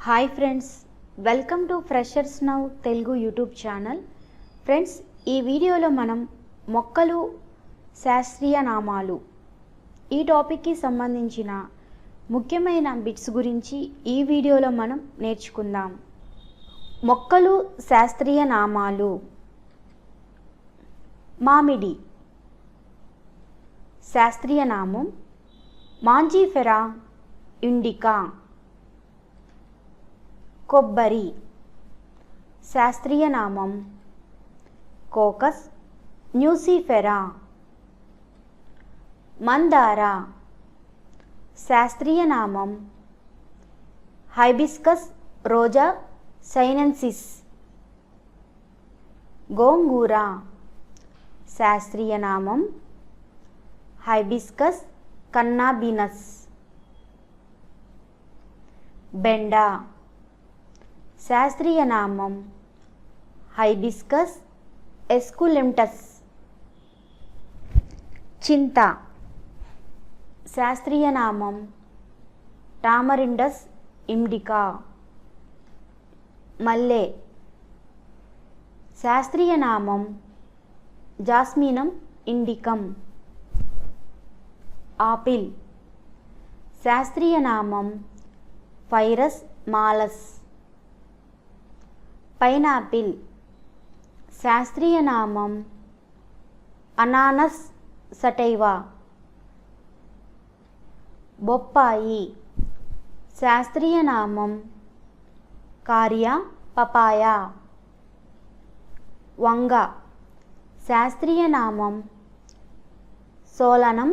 Hi friends, welcome to freshers now Telugu YouTube channel. Friends, ఈ వీడియోలో మనం మొక్కలు శాస్త్రీయ నామాలు ఈ టాపిక్కి సంబంధించిన ముఖ్యమైన బిట్స్ గురించి ఈ వీడియోలో మనం నేర్చుకుందాం. మొక్కలు శాస్త్రీయ నామాలు: మామిడి శాస్త్రీయ నామం మాంజిఫెరా ఇండికా. కొబ్బరి శాస్త్రీయ నామం కోకస్ న్యూసిఫెరా. మందార శాస్త్రీయ నామం హైబిస్కస్ రోజా సైనెన్సిస్. గోంగూర శాస్త్రీయ నామం హైబిస్కస్ కన్నాబినస్. బెండ శాస్త్రీయ నామం హైబిస్కస్ ఎస్కులెంటస్. చింత శాస్త్రీయ నామం టామరిండస్ ఇండికా. మల్లె శాస్త్రీయ నామం జాస్మినం ఇండికం. ఆపిల్ శాస్త్రీయ నామం ఫైరస్ మాలస్. పైనాపిల్ శాస్త్రీయ నామం అనానస్ సటైవా. బొప్పాయి శాస్త్రీయ నామం కారియా పపాయా. వంగ శాస్త్రీయ నామం సోలనం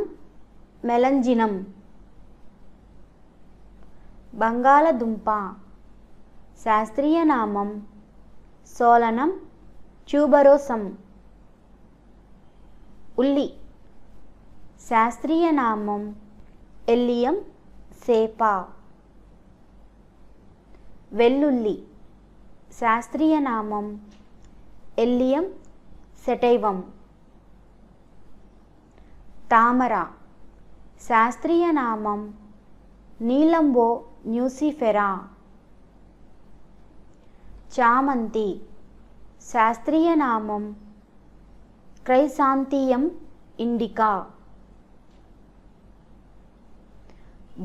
మెలంజినం. బంగాళదుంప శాస్త్రీయ నామం సోలనం ట్యూబరోసం. ఉల్లి శాస్త్రీయ నామం ఎల్లియం సేపా. వెల్లుల్లి శాస్త్రీయ నామం ఎల్లియం సెటైవం. తామర శాస్త్రీయ నామం నీలంబో న్యూసిఫెరా. చామంతి శాస్త్రీయ నామం క్రైసాంతియం ఇండికా.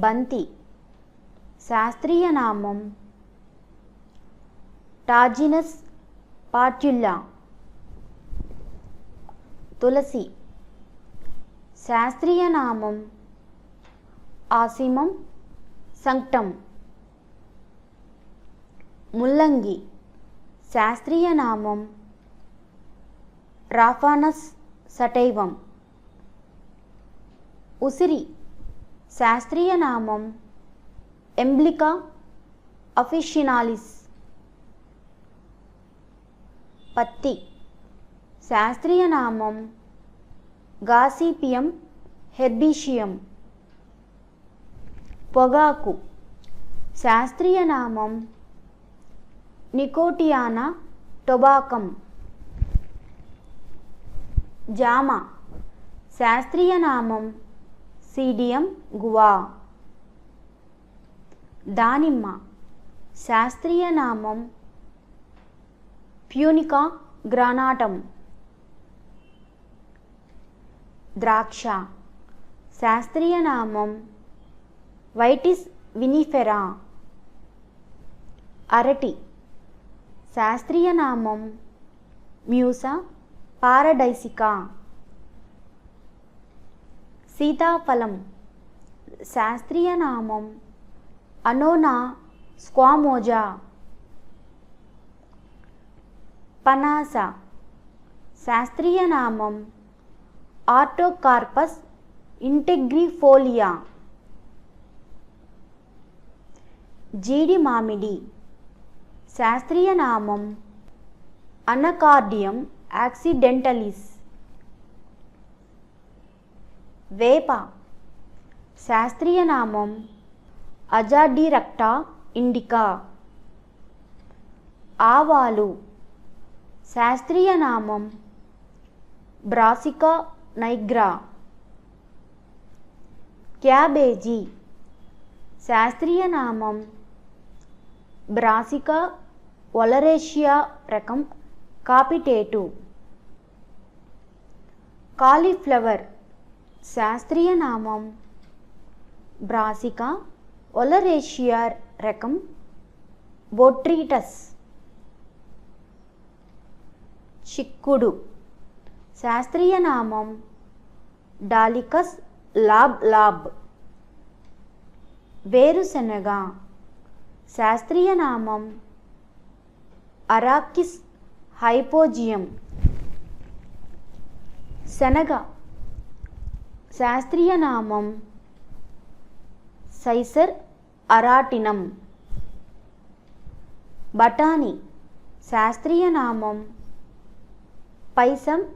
బంతి శాస్త్రీయ నామం టాజినస్ పాట్యుల్లా. తులసి శాస్త్రీయ నామం ఆసిమం సంక్టం. ముల్లంగి శాస్త్రీయ నామం రాఫానస్ సటైవం. ఉసిరి శాస్త్రీయ నామం ఎంబ్లికా అఫిషినాలిస్. పత్తి శాస్త్రీయ నామం గాసిపియం హెర్బీషియం. పొగాకు శాస్త్రీయ నామం నికోటియానా టొబాకం. జామ శాస్త్రీయ నామం సీడియం గువా. దానిమ్మ శాస్త్రీయ నామం ప్యూనికా గ్రానాటం. ద్రాక్ష శాస్త్రీయ నామం వైటిస్ వినిఫెరా. అరటి శాస్త్రీయ నామం మ్యూసా పారడైసికా. సీతాఫలం శాస్త్రీయ నామం అనోనా స్క్వామోజా. పనాస శాస్త్రీయ నామం ఆర్టోకార్పస్ ఇంటెగ్రిఫోలియా. జీడి మామిడి శాస్త్రీయ నామం అనకార్డియం యాక్సిడెంటలిస్. వేప శాస్త్రీయ నామం అజాడిరక్టా ఇండికా. ఆవాలు శాస్త్రీయ నామం బ్రాసికా నైగ్రా. క్యాబేజీ శాస్త్రీయ నామం బ్రాసికా ఒలరేషియా రకం కాపిటేటు. కాలీఫ్లవర్ శాస్త్రీయ నామం బ్రాసికా ఒలరేషియా రకం బొట్రిటస్. చిక్కుడు శాస్త్రీయ నామం డాలికస్ లాబ్ లాబ్. వేరుశెనగ శాస్త్రీయ నామం అరాకిస్ హైపోజియం. శనగ శాస్త్రీయ నామం సైసర్ అరాటినం. బఠానీ శాస్త్రీయ నామం పైసం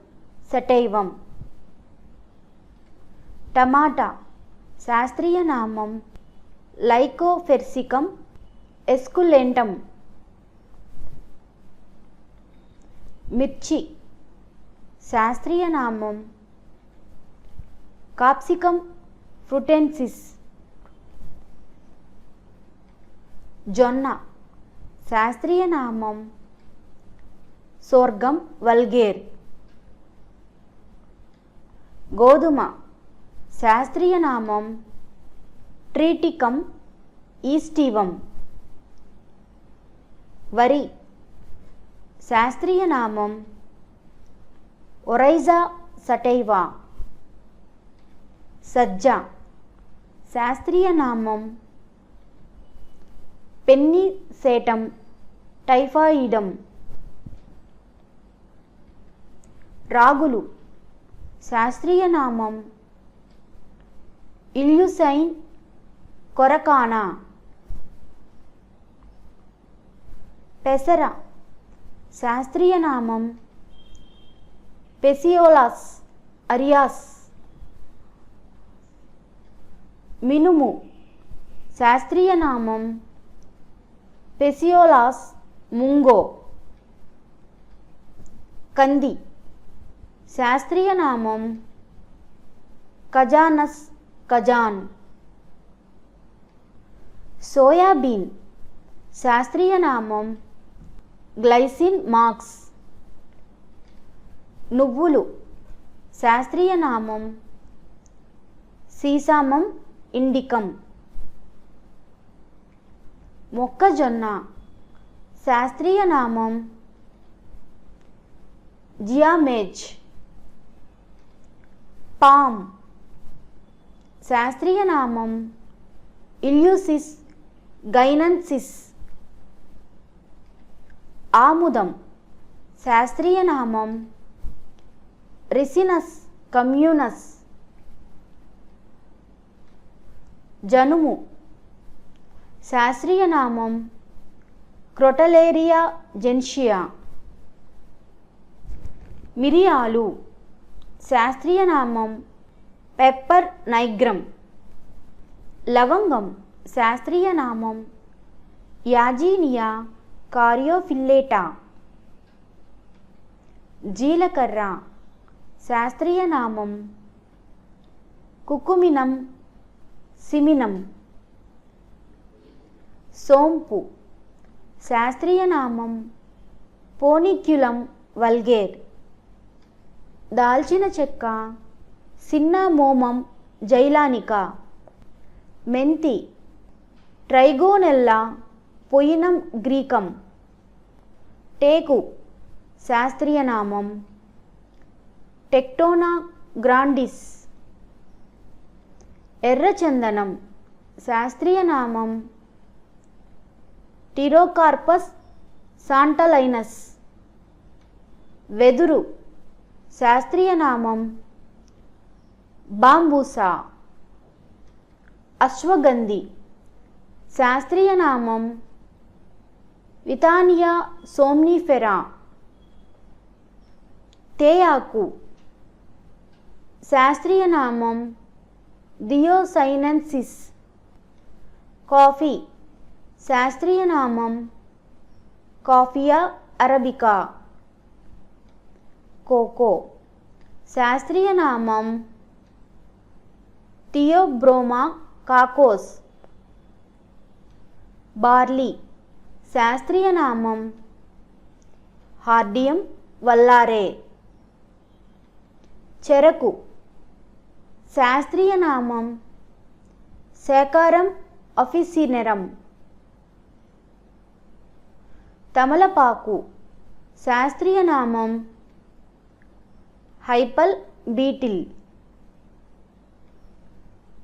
సటైవం. టమాటా శాస్త్రీయ నామం లైకోఫెర్సికం ఎస్కులెంటం. మిర్చి శాస్త్రీయ నామం కాప్సికం ఫ్రుటెన్సిస్. జొన్న శాస్త్రీయ నామం సోర్గం వల్గేర్. గోధుమ శాస్త్రీయ నామం ట్రిటికం ఈస్టివం. వరి శాస్త్రీయ నామం ఒరైజా సటైవా. సజ్జ శాస్త్రీయ నామం పెన్నిసేటం టైఫాయిడం. రాగులు శాస్త్రీయ నామం ఇల్యూసైన్ కొరకానా. పెసర శాస్త్రీయ నామం పెసియోలాస్ అరియాస్. మినుము శాస్త్రీయ నామం పెసియోలాస్ ముంగో. కంది శాస్త్రీయ నామం కజానస్ కజాన్. సోయాబీన్ శాస్త్రీయ నామం గ్లైసిన్ మాక్స్. నువ్వులు శాస్త్రీయ నామం సీసామం ఇండికం. మొక్కజొన్న శాస్త్రీయ నామం జియామేజ్. పామ్ శాస్త్రీయ నామం ఇల్యూసిస్ గైనన్సిస్. ఆముదం శాస్త్రీయ నామం రిసినస్ కమ్యూనస్. జనుము శాస్త్రీయ నామం క్రొటలేరియా జెన్షియా. మిరియాలు శాస్త్రీయ నామం పెప్పర్ నైగ్రం. లవంగం శాస్త్రీయ నామం యాజీనియా కార్యోఫిల్లెటా. జీలకర్ర శాస్త్రీయ నామం కుకుమినం సిమినం. సోంపు శాస్త్రీయ నామం పోనిక్యులం వల్గేర్. దాల్చిన చెక్క సిన్నామోమం జైలానికా. మెంతి ట్రైగోనెల్లా పొయినం గ్రీకం. టేకు శాస్త్రీయ నామం టెక్టోనా గ్రాండిస్. ఎర్రచందనం శాస్త్రీయ నామం టిరోకార్పస్ సాంటలైనస్. వెదురు శాస్త్రీయ నామం బాంబూసా. అశ్వగంధి శాస్త్రీయ నామం వితానియా సోమ్నిఫెరా. తేయాకు శాస్త్రీయ నామం దియోసైనెన్సిస్. కాఫీ శాస్త్రీయ నామం కాఫియా అరబికా. కోకో శాస్త్రీయ నామం థియోబ్రోమా కాకోస్. బార్లీ శాస్త్రీయ నామం హార్డియం వల్లారే. చెరకు శాస్త్రీయ నామం సేకారం అఫిసినెరం. తమలపాకు శాస్త్రీయ నామం హైపల్ బీటిల్.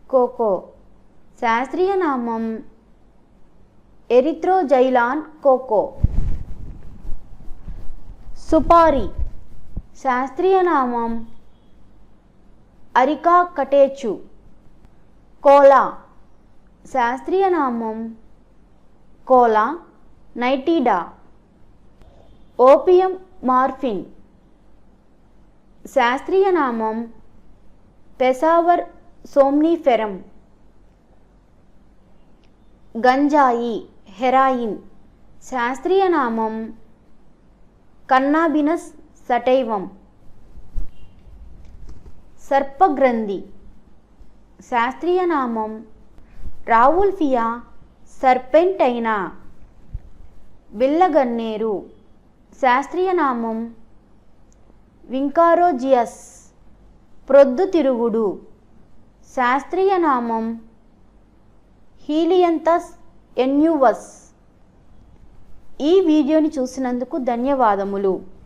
కోకో శాస్త్రీయ నామం ఎరిథ్రోజైలాన్ కోకో. సుపారి శాస్త్రీయ నామం అరికా కటేచు. కోలా శాస్త్రీయ నామం కోలా నైటిడా. ఓపియం మార్ఫిన్ శాస్త్రీయ నామం పెసావర్ సోమ్నిఫెరం. గంజాయి హెరాయిన్ శాస్త్రీయ నామం కన్నాబినస్ సటైవం. సర్పగ్రంథి శాస్త్రీయ నామం రావుల్ఫియా సర్పెంటైనా. బిల్లగన్నేరు శాస్త్రీయ నామం వింకారోజియస్. ప్రొద్దుతిరుగుడు శాస్త్రీయ నామం హీలియంతస్ ఎన్యువస్. ఈ వీడియోని చూసినందుకు ధన్యవాదములు.